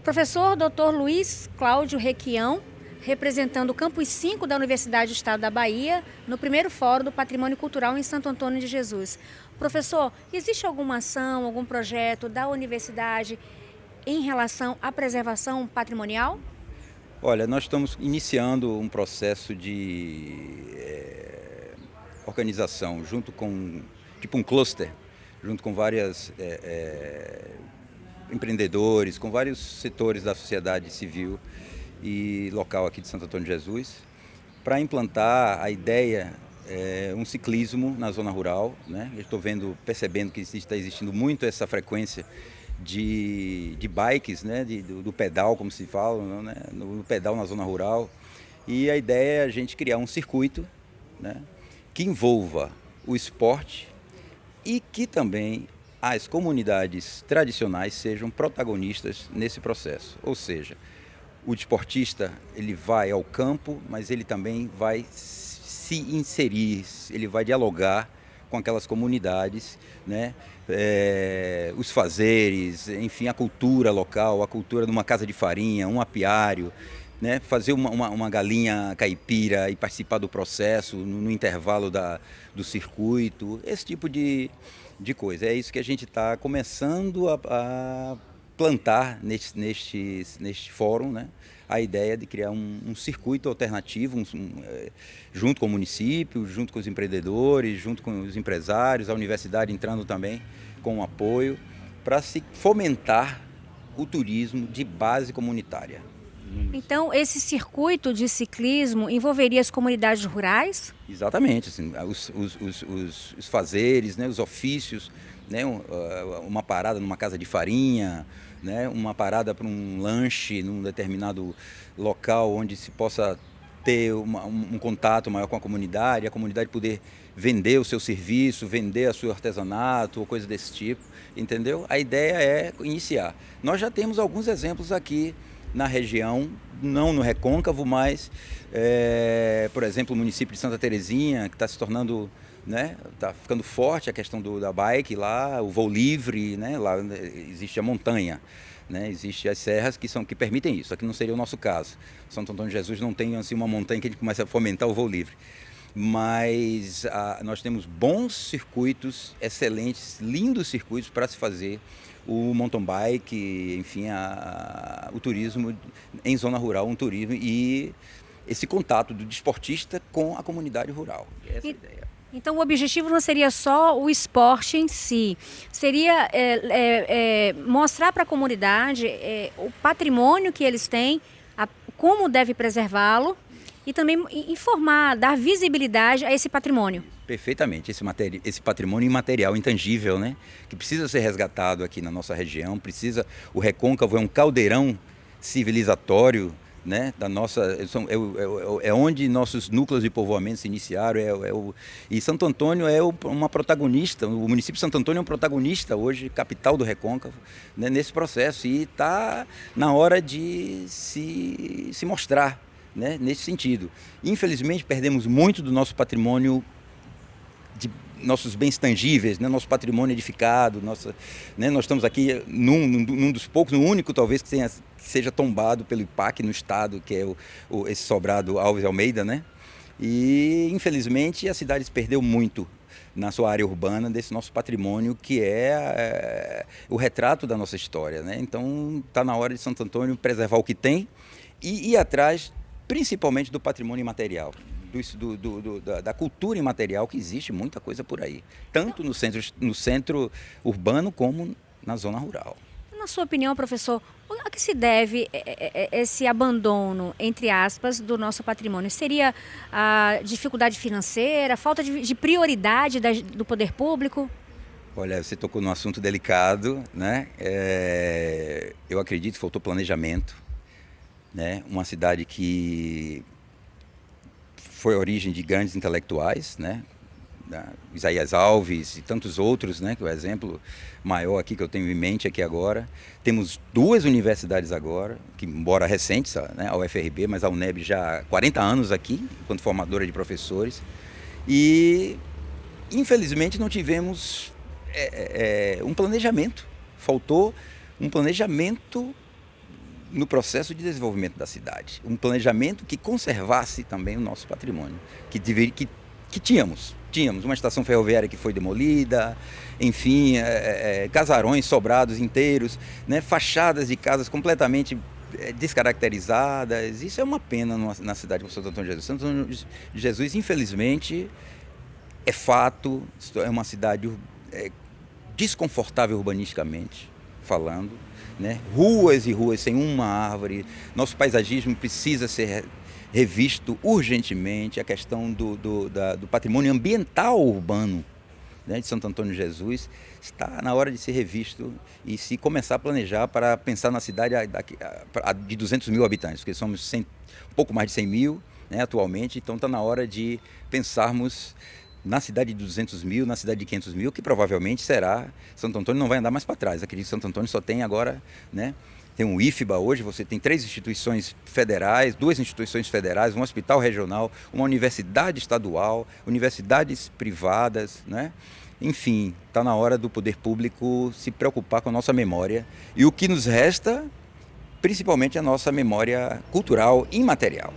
Professor Dr. Luiz Cláudio Requião, representando o Campus 5 da Universidade do Estado da Bahia, no primeiro Fórum do Patrimônio Cultural em Santo Antônio de Jesus. Professor, existe alguma ação, algum projeto da universidade em relação à preservação patrimonial? Olha, nós estamos iniciando um processo de organização junto com, tipo um cluster, junto com vários empreendedores, com vários setores da sociedade civil e local aqui de Santo Antônio de Jesus, para implantar a ideia, um ciclismo na zona rural, né? Eu estou percebendo que está existindo muito essa frequência de bikes, né? Do pedal, como se fala, né? No pedal na zona rural. E a ideia é a gente criar um circuito, né? Que envolva o esporte e que também as comunidades tradicionais sejam protagonistas nesse processo. Ou seja, o desportista ele vai ao campo, mas ele também vai se inserir, ele vai dialogar com aquelas comunidades, né? Os fazeres, enfim, a cultura local, a cultura de uma casa de farinha, um apiário, né? Fazer uma galinha caipira e participar do processo no intervalo do circuito, esse tipo de coisa. É isso que a gente está começando a plantar neste fórum, né? A ideia de criar um circuito alternativo, junto com o município, junto com os empreendedores, junto com os empresários, a universidade entrando também com apoio, para se fomentar o turismo de base comunitária. Então, esse circuito de ciclismo envolveria as comunidades rurais? Exatamente, assim, os fazeres, né, os ofícios, né, uma parada numa casa de farinha, né, uma parada para um lanche num determinado local onde se possa ter um contato maior com a comunidade poder vender o seu serviço, vender o seu artesanato ou coisa desse tipo, entendeu? A ideia é iniciar. Nós já temos alguns exemplos aqui na região, não no Recôncavo, mas, por exemplo, o município de Santa Terezinha, que está se tornando, né, está ficando forte a questão da bike lá, o voo livre, né, lá existe a montanha, né, existe as serras que permitem isso. Aqui não seria o nosso caso. Santo Antônio de Jesus não tem assim uma montanha que a gente comece a fomentar o voo livre. Mas nós temos bons circuitos, excelentes, lindos circuitos para se fazer o mountain bike, enfim, o turismo em zona rural, um turismo e esse contato do desportista com a comunidade rural. Essa é a ideia. Então, o objetivo não seria só o esporte em si, seria mostrar para a comunidade o patrimônio que eles têm, como deve preservá-lo e também informar, dar visibilidade a esse patrimônio. Perfeitamente, esse patrimônio imaterial, intangível, né? Que precisa ser resgatado aqui na nossa região, o Recôncavo é um caldeirão civilizatório, né? É onde nossos núcleos de povoamento se iniciaram, e Santo Antônio é uma protagonista, o município de Santo Antônio é um protagonista hoje, capital do Recôncavo, né? Nesse processo, e está na hora de se mostrar, né? Nesse sentido. Infelizmente, perdemos muito do nosso patrimônio, de nossos bens tangíveis, né? Nosso patrimônio edificado, né? Nós estamos aqui num dos poucos, no único talvez que seja tombado pelo IPAC no estado, que é esse sobrado Alves Almeida, né? E infelizmente a cidade se perdeu muito na sua área urbana desse nosso patrimônio, que é o retrato da nossa história, né? Então está na hora de Santo Antônio preservar o que tem e ir atrás principalmente do patrimônio imaterial. Da cultura imaterial, que existe muita coisa por aí, tanto no centro urbano como na zona rural. Na sua opinião, professor, a que se deve esse abandono, entre aspas, do nosso patrimônio? Seria a dificuldade financeira, falta de prioridade do poder público? Olha, você tocou num assunto delicado, né? Eu acredito que faltou planejamento, né? Uma cidade que foi a origem de grandes intelectuais, né? Isaías Alves e tantos outros, né? Que é o exemplo maior aqui que eu tenho em mente aqui agora. Temos duas universidades agora, que embora recentes, né? A UFRB, mas a UNEB já há 40 anos aqui, enquanto formadora de professores. E, infelizmente, não tivemos um planejamento. Faltou um planejamento no processo de desenvolvimento da cidade. Um planejamento que conservasse também o nosso patrimônio, que tínhamos. Tínhamos uma estação ferroviária que foi demolida, enfim, casarões sobrados inteiros, né, fachadas de casas completamente descaracterizadas. Isso é uma pena na cidade como Santo Antônio de Jesus. Santo Antônio de Jesus, infelizmente, é fato, é uma cidade desconfortável urbanisticamente falando, né? Ruas e ruas sem uma árvore. Nosso paisagismo precisa ser revisto urgentemente. A questão do patrimônio ambiental urbano, né, de Santo Antônio de Jesus está na hora de ser revisto e se começar a planejar para pensar na cidade de 200 mil habitantes, porque somos um pouco mais de 100 mil, né, atualmente. Então está na hora de pensarmos na cidade de 200 mil, na cidade de 500 mil, que provavelmente será. Santo Antônio não vai andar mais para trás. Acredito que Santo Antônio só tem agora, né, tem um IFBA hoje, você tem 3 instituições federais, 2 instituições federais, um hospital regional, uma universidade estadual, universidades privadas, né? Enfim, está na hora do poder público se preocupar com a nossa memória. E o que nos resta, principalmente a nossa memória cultural imaterial.